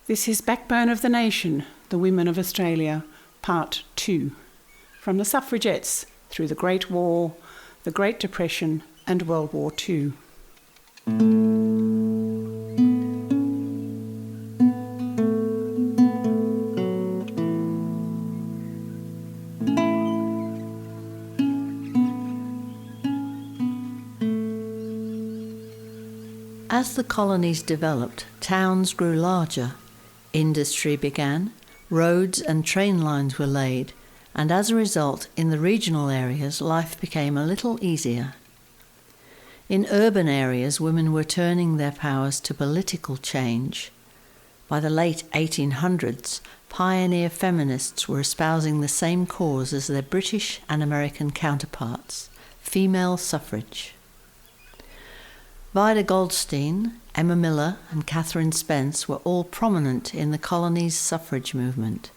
This is Backbone of the Nation, the Women of Australia, Part 2. From the Suffragettes through the Great War, the Great Depression and World War II. As the colonies developed, towns grew larger. Industry began, roads and train lines were laid, and as a result, in the regional areas, life became a little easier. In urban areas, women were turning their powers to political change. By the late 1800s, pioneer feminists were espousing the same cause as their British and American counterparts, female suffrage. Vida Goldstein, Emma Miller and Catherine Spence were all prominent in the colony's suffrage movement.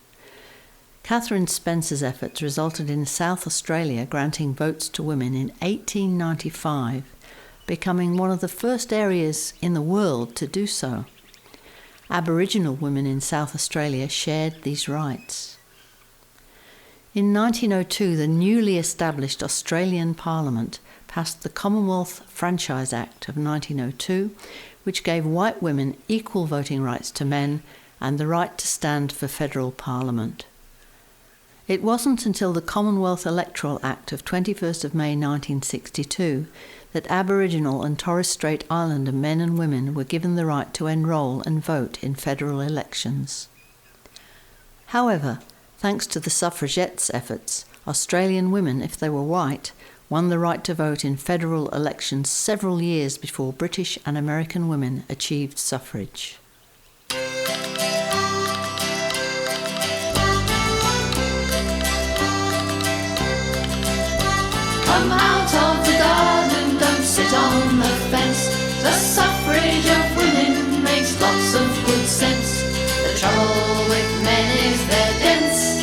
Catherine Spence's efforts resulted in South Australia granting votes to women in 1895, becoming one of the first areas in the world to do so. Aboriginal women in South Australia shared these rights. In 1902, the newly established Australian Parliament passed the Commonwealth Franchise Act of 1902, which gave white women equal voting rights to men and the right to stand for federal parliament. It wasn't until the Commonwealth Electoral Act of 21st of May 1962 that Aboriginal and Torres Strait Islander men and women were given the right to enrol and vote in federal elections. However, thanks to the suffragettes' efforts, Australian women, if they were white, won the right to vote in federal elections several years before British and American women achieved suffrage. Come out of the garden, don't sit on the fence. The suffrage of women makes lots of good sense. The trouble with men is they're dense.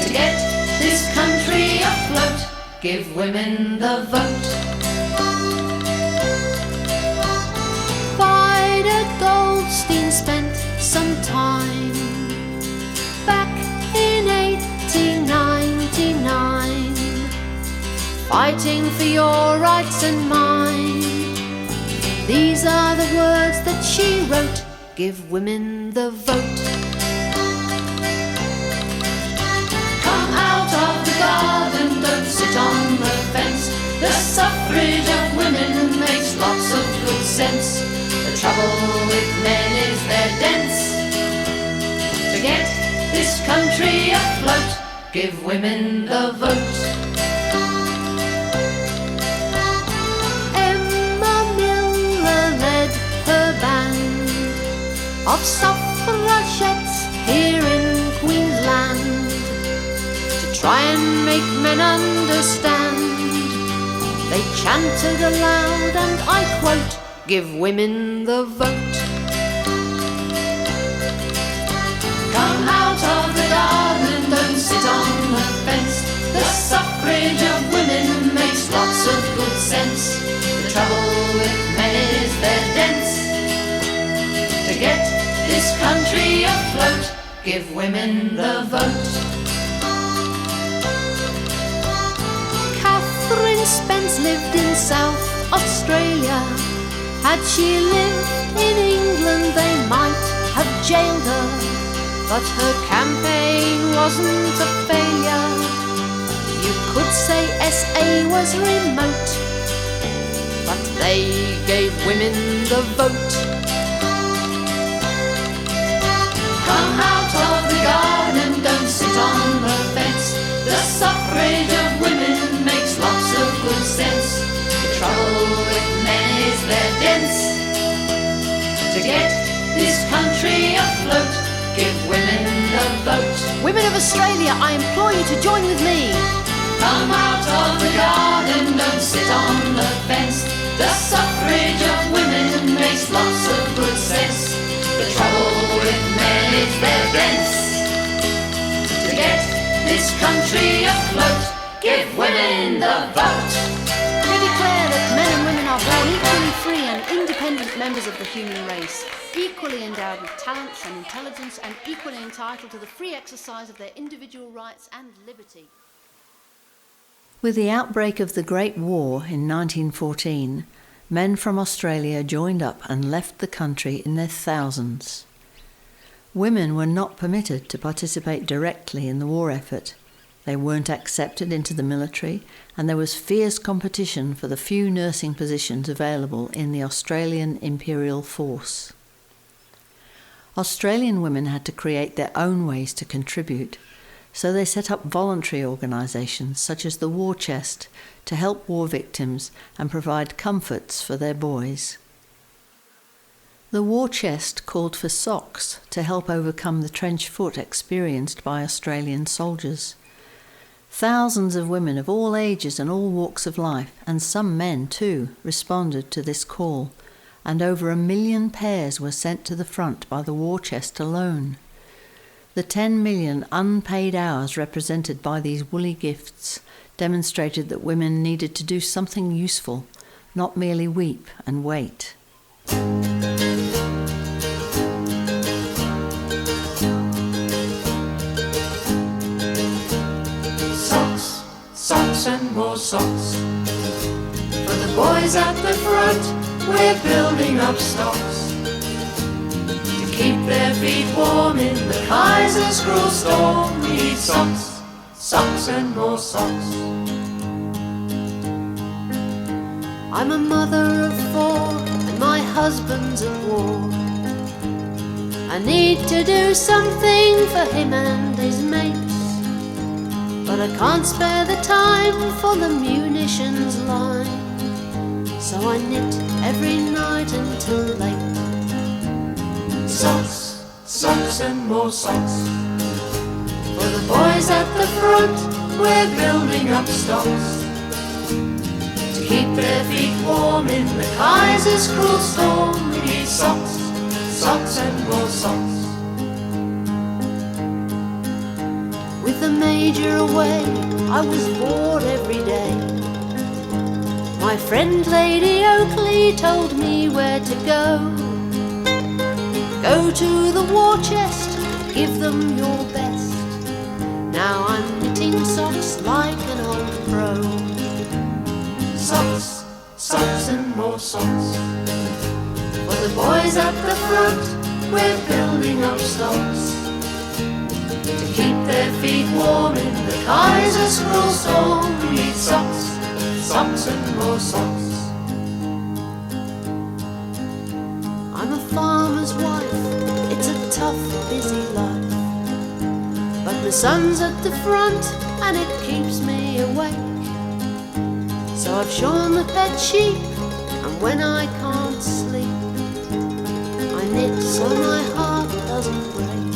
To get this country afloat, give women the vote. Vida Goldstein spent some time back in 1899 fighting for your rights and mine. These are the words that she wrote: give women the vote. Come out of the garden, don't sit on the fence. The suffrage of women makes lots of good sense. The trouble with men is they're dense. To get this country afloat, give women the vote. Emma Miller led her band of suffragettes here in Queensland, try and make men understand. They chanted aloud, and I quote, give women the vote. Come out of the garden, don't sit on the fence. The suffrage of women makes lots of good sense. The trouble with men is they're dense. To get this country afloat, give women the vote. Catherine Spence lived in South Australia. Had she lived in England, they might have jailed her, but her campaign wasn't a failure. You could say SA was remote, but they gave women the vote. Come out of the garden, don't sit on the fence. The suffrage of women makes lots of good sense. The trouble with men is they're dense. To get this country afloat, give women the vote. Women of Australia, I implore you to join with me. Come out of the garden, don't sit on the fence. The suffrage of women makes lots of good sense. The trouble with men is they're dense. To get this country afloat, give women the vote. We declare that men and women are born equally free and independent independent members of the human race, equally endowed with talents and intelligence and equally entitled to the free exercise of their individual rights and liberty. With the outbreak of the Great War in 1914, men from Australia joined up and left the country in their thousands. Women were not permitted to participate directly in the war effort. They weren't accepted into the military, and there was fierce competition for the few nursing positions available in the Australian Imperial Force. Australian women had to create their own ways to contribute, so they set up voluntary organisations such as the War Chest to help war victims and provide comforts for their boys. The War Chest called for socks to help overcome the trench foot experienced by Australian soldiers. Thousands of women of all ages and all walks of life, and some men too, responded to this call, and over 1 million pairs were sent to the front by the War Chest alone. The 10 million unpaid hours represented by these woolly gifts demonstrated that women needed to do something useful, not merely weep and wait. Socks, socks and more socks. For the boys at the front, we're building up stocks to keep their feet warm in the Kaiser's cruel storm. We need socks, socks and more socks. I'm a mother of 4 and my husband's at war. I need to do something for him and his mates, but I can't spare the time for the munitions line. So I knit every night until late. Socks, socks and more socks. For the boys at the front, we're building up stocks to keep their feet warm in the Kaiser's cruel storm. We need socks, socks and more socks. With the Major away, I was bored every day. My friend Lady Oakley told me where to go. Go to the War Chest, give them your best. Now I'm knitting socks like an old pro. Socks, socks and more socks. For the boys at the front, we're building up stocks to keep their feet warm in the Kaiser's cruel storm. We need socks, socks and more socks. I'm a farmer's wife, it's a tough, busy life, but my son's at the front and it keeps me awake. So I've shorn the pet sheep, and when I can't sleep, I knit so my heart doesn't break.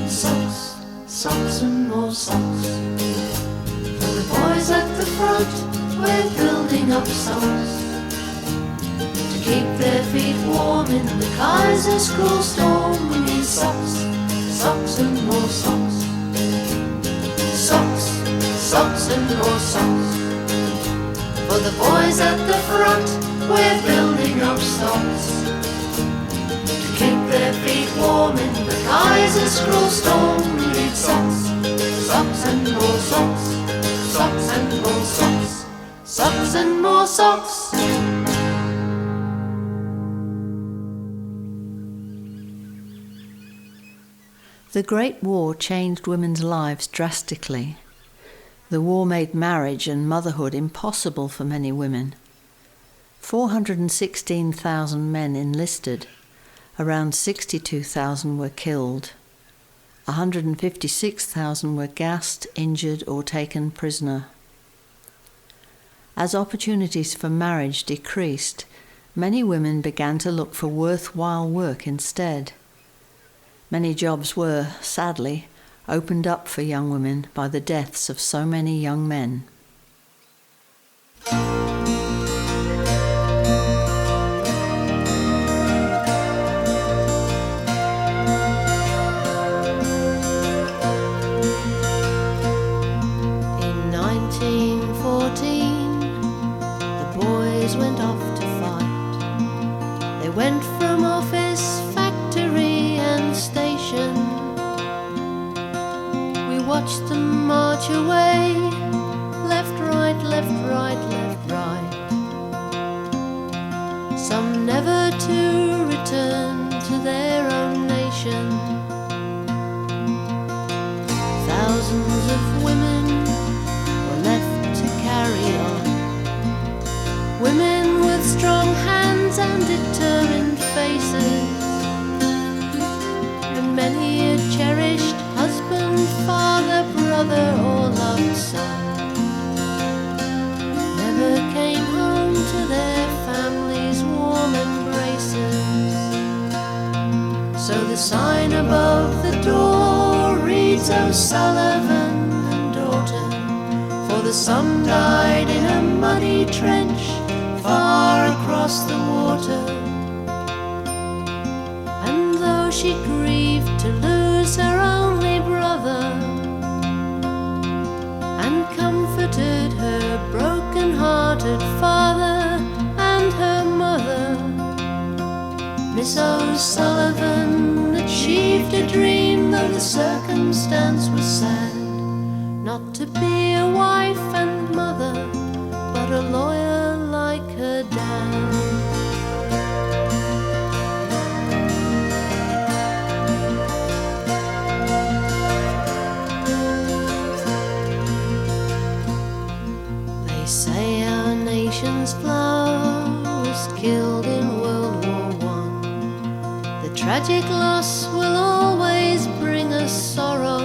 Socks, socks and more socks. For the boys at the front, we're building up socks to keep their feet warm in the Kaiser's cruel storm. We need socks, socks and more socks. Socks, socks and more socks. For the boys at the front, we're building up stocks to keep their feet warm in the Kaiser's cruel storm. We need socks, socks and more socks. Socks and more socks. Socks and more socks. The Great War changed women's lives drastically. The war made marriage and motherhood impossible for many women. 416,000 men enlisted. Around 62,000 were killed. 156,000 were gassed, injured, or taken prisoner. As opportunities for marriage decreased, many women began to look for worthwhile work instead. Many jobs were, sadly, opened up for young women by the deaths of so many young men. In 1914, the boys went off to fight. from office, factory and station. We watched them march away, left, right, left, right, left, right. Some never to return to their own nation. Thousands of women were left to carry on. Women with strong hands and determined faces, and many a cherished husband, father, brother or loved son never came home to their families' warm embraces. So the sign above the door reads O'Sullivan and daughter, for the son died in a muddy trench far across the water. And though she grieved to lose her only brother, and comforted her broken-hearted father and her mother, Miss O'Sullivan achieved a dream, though the circumstance was sad, not to be a wife and mother, but a lawyer like her dad. They say our nation's flower was killed in World War I. The tragic loss will always bring us sorrow,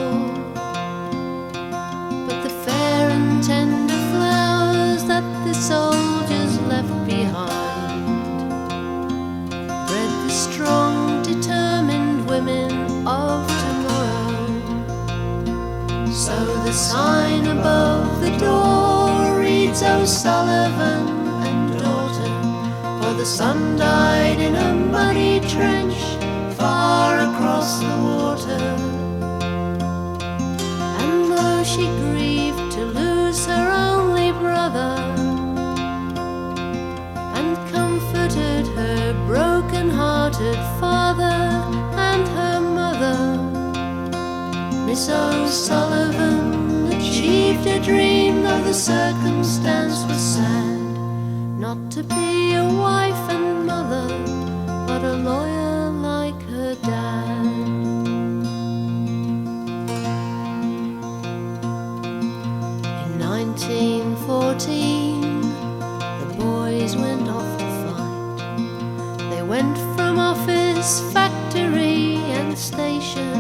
but the fair and tender flowers that the soldiers left behind bred the strong, determined women of tomorrow. So the sign above the door reads O'Sullivan and daughter, for the son died in a muddy trench far across the water. And though she grieved to lose her only brother, and comforted her broken-hearted father and her mother, Miss O'Sullivan achieved a dream, though the circumstance was sad, not to be a wife and mother, but a lawyer like her dad. In 1914, the boys went off to fight. They went from office, factory and station.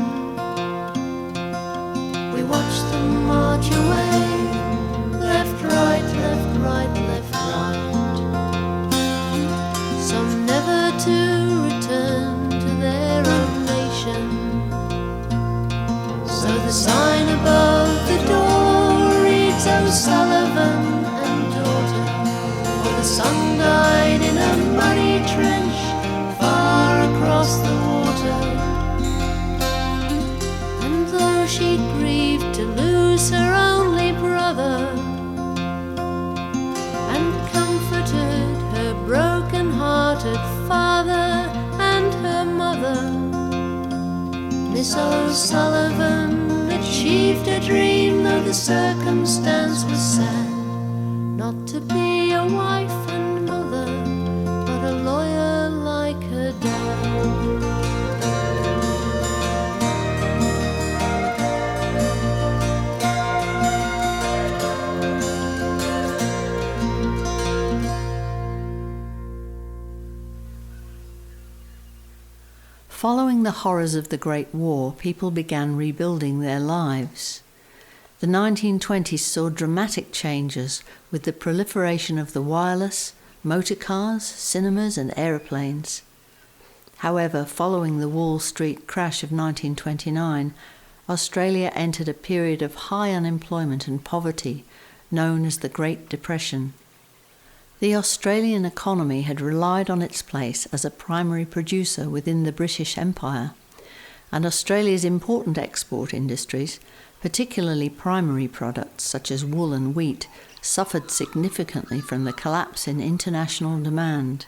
We watched them march away, left, right, left, right, left, right. Some never to return to their own nation. So the sign above the door reads O'Sullivan and daughter, for the son died in a muddy trench far across the water. And though she grieved to lose her only brother, and comforted her broken-hearted father and her mother, Miss O'Sullivan achieved a dream, though the circumstance was sad, not to be a wife and mother, but a lawyer like her dad. Following the horrors of the Great War, people began rebuilding their lives. The 1920s saw dramatic changes with the proliferation of the wireless, motor cars, cinemas and aeroplanes. However, following the Wall Street crash of 1929, Australia entered a period of high unemployment and poverty, known as the Great Depression. The Australian economy had relied on its place as a primary producer within the British Empire, and Australia's important export industries, particularly primary products such as wool and wheat, suffered significantly from the collapse in international demand.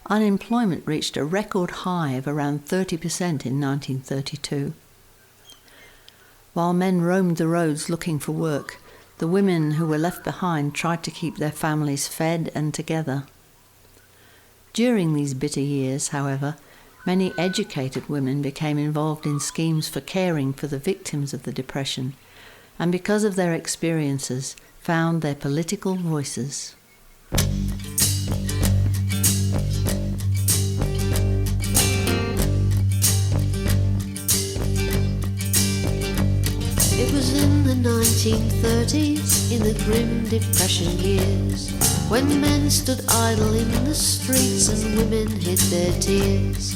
Unemployment reached a record high of around 30% in 1932. While men roamed the roads looking for work, the women who were left behind tried to keep their families fed and together. During these bitter years, however, many educated women became involved in schemes for caring for the victims of the Depression, and because of their experiences, found their political voices. It was in the 1930s, in the grim Depression years, when men stood idle in the streets and women hid their tears.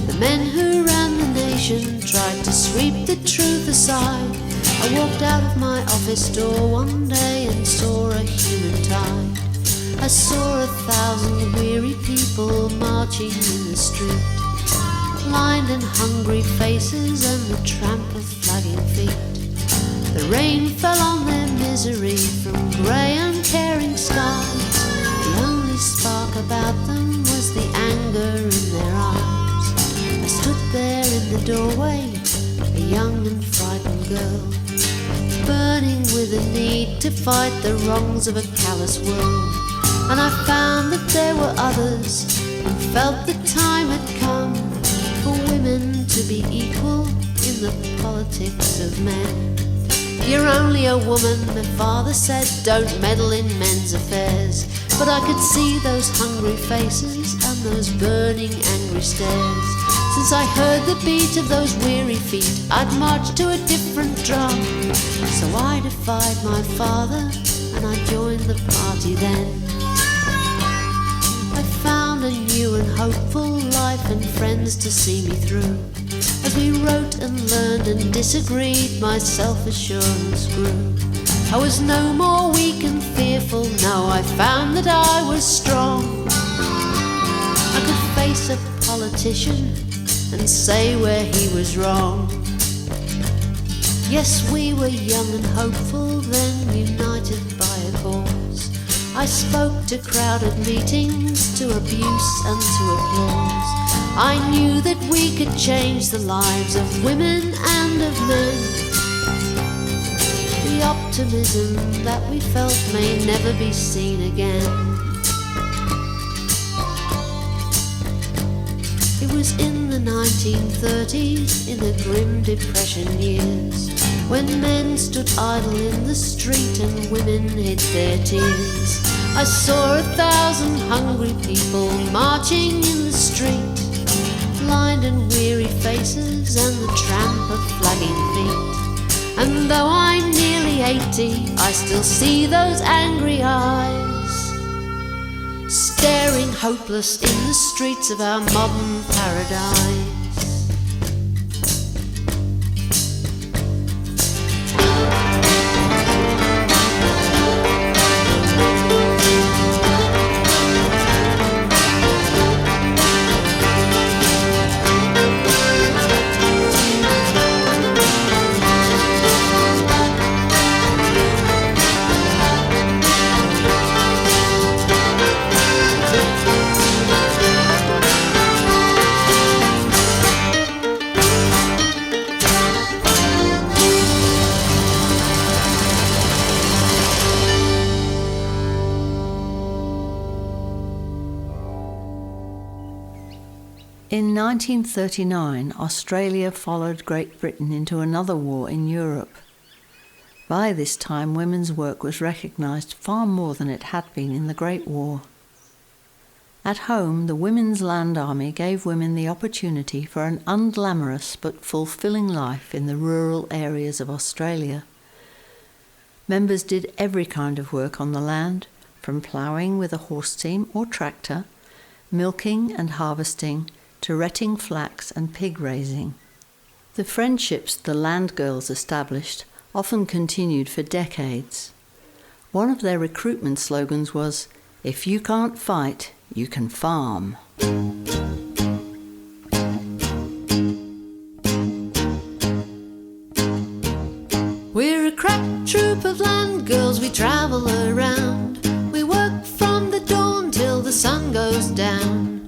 The men who ran the nation tried to sweep the truth aside. I walked out of my office door one day and saw a human tide. I saw 1,000 weary people marching in the street, lined and hungry faces and the tramp of flagging feet. The rain fell on their misery from grey uncaring skies. The only spark about them was the anger in their eyes. I stood there in the doorway, a young and frightened girl, burning with a need to fight the wrongs of a callous world. And I found that there were others who felt the time had come for women to be equal in the politics of men. You're only a woman, my father said, don't meddle in men's affairs. But I could see those hungry faces and those burning angry stares. Since I heard the beat of those weary feet, I'd march to a different drum. So I defied my father and I joined the party then. I found a new and hopeful life and friends to see me through. As we wrote and learned and disagreed, my self-assurance grew. I was no more weak and fearful, no, I found that I was strong. I could face a politician and say where he was wrong. Yes, we were young and hopeful, then united by a cause. I spoke to crowded meetings, to abuse and to applause. I knew that we could change the lives of women and of men. The optimism that we felt may never be seen again. It was in the 1930s, in the grim Depression years, when men stood idle in the street and women hid their tears. I saw 1,000 hungry people marching in the street, lined and weary faces and the tramp of flagging feet. And though I'm nearly 80, I still see those angry eyes, staring hopeless in the streets of our modern paradise. In 1939, Australia followed Great Britain into another war in Europe. By this time, women's work was recognised far more than it had been in the Great War. At home, the Women's Land Army gave women the opportunity for an unglamorous but fulfilling life in the rural areas of Australia. Members did every kind of work on the land, from ploughing with a horse team or tractor, milking and harvesting, to retting flax and pig raising. The friendships the land girls established often continued for decades. One of their recruitment slogans was, "If you can't fight, you can farm." We're a crack troop of land girls, we travel around. We work from the dawn till the sun goes down.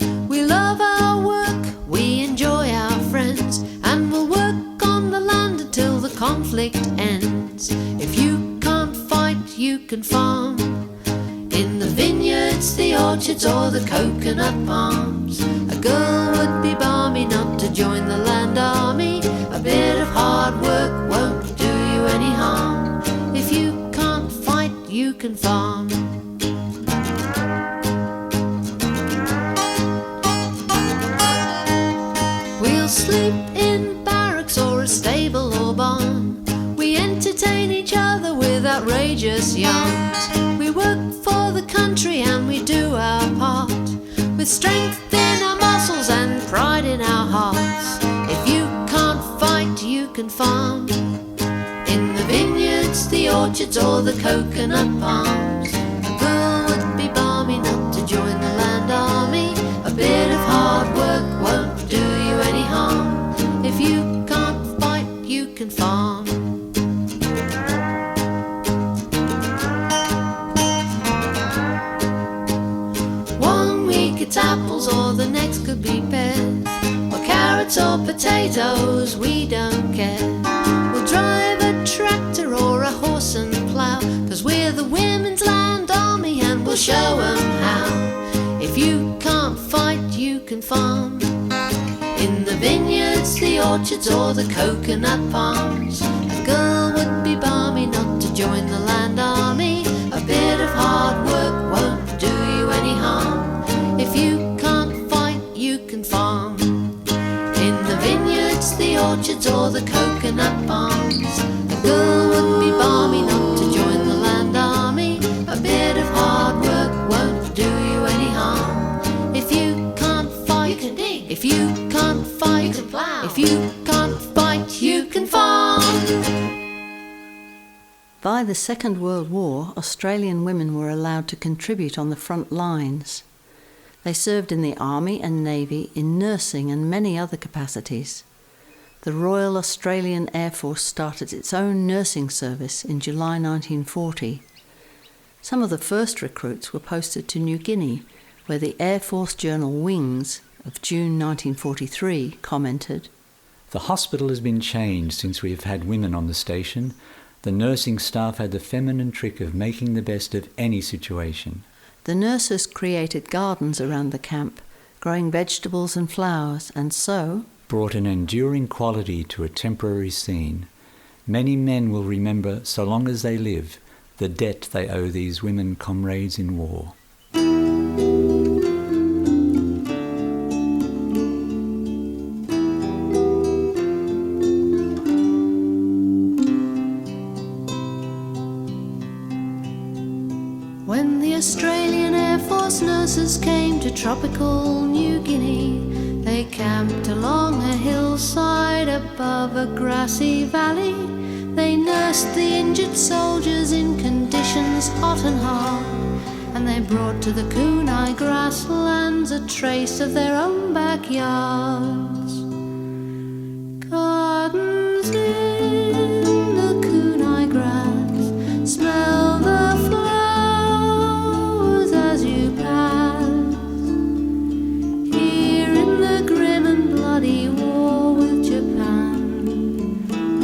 orchards or the coconut palms. A girl would be balmy not to join the land army. A bit of hard work won't do you any harm. If you can't fight, you can farm. We'll sleep in barracks or a stable or barn. We entertain each other with outrageous yarns. We work for the country and we do our part, with strength in our muscles and pride in our hearts. If you can't fight, you can farm. In the vineyards, the orchards or the coconut palms. A girl would be balmy not to join the land army. A bit of hard work won't do you any harm. If you can't fight, you can farm. One week it's apples or the next could be pears, or carrots or potatoes, we don't care. We'll drive a tractor or a horse and plough, 'cause we're the women's land army and we'll show 'em how. If you can't fight, you can farm. In the vineyards, the orchards or the coconut palms. A girl would be balmy not to join the land army. A bit of hard work won't do you any harm. If you can't fight, you can farm. In the vineyards, the orchards or the coconut palms. A girl would be balmy not to join the land army. A bit of hard work won't do you any harm. If you can't fight, you can dig. If you can't fight, you can plough. If you can't fight, you can farm. By the Second World War, Australian women were allowed to contribute on the front lines. They served in the Army and Navy, in nursing and many other capacities. The Royal Australian Air Force started its own nursing service in July 1940. Some of the first recruits were posted to New Guinea, where the Air Force journal Wings of June 1943 commented, "The hospital has been changed since we have had women on the station. The nursing staff had the feminine trick of making the best of any situation. The nurses created gardens around the camp, growing vegetables and flowers, and so brought an enduring quality to a temporary scene. Many men will remember, so long as they live, the debt they owe these women comrades in war." When the Australian Air Force nurses came to tropical New Guinea, they camped along a hillside above a grassy valley. They nursed the injured soldiers in conditions hot and hard, and they brought to the Kunai grasslands a trace of their own backyards. Gardens in the Kunai grass, smell the flowers as you pass. Here in the grim and bloody war with Japan,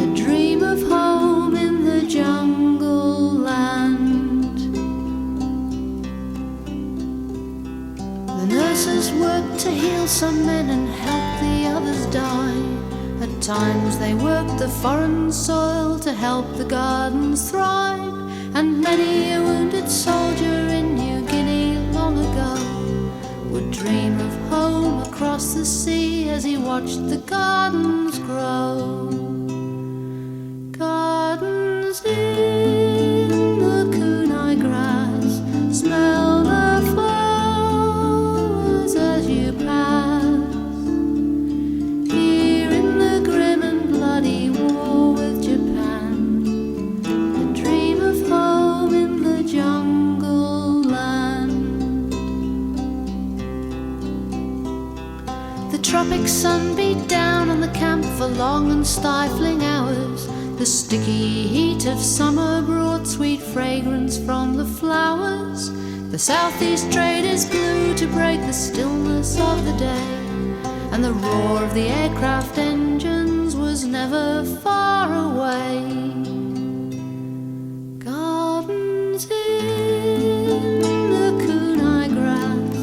a dream of home in the jungle land. The nurses worked to heal some men and help the others die. At times they worked the foreign soil to help the gardens thrive, and many a wounded soldier in New Guinea long ago would dream of home across the sea as he watched the gardens grow. Gardens in the Kunai grass, smell the flowers as you pass. Here in the grim and bloody war with Japan, a dream of home in the jungle land. The tropic sun beat down on the camp for long and stifling hours. The sticky heat of summer brought sweet fragrance from the flowers. The southeast traders blew to break the stillness of the day, and the roar of the aircraft engines was never far away. Gardens in the Kunai grass,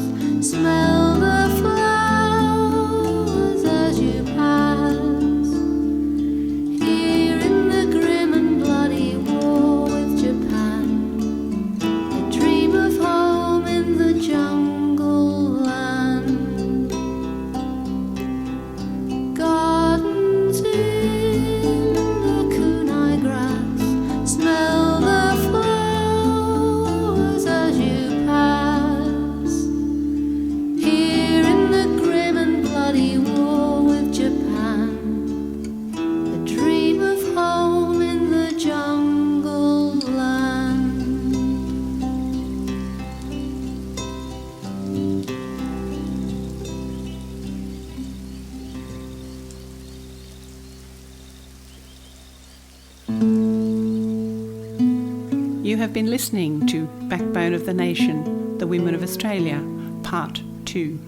You have been listening to Backbone of the Nation, the Women of Australia, Part 2.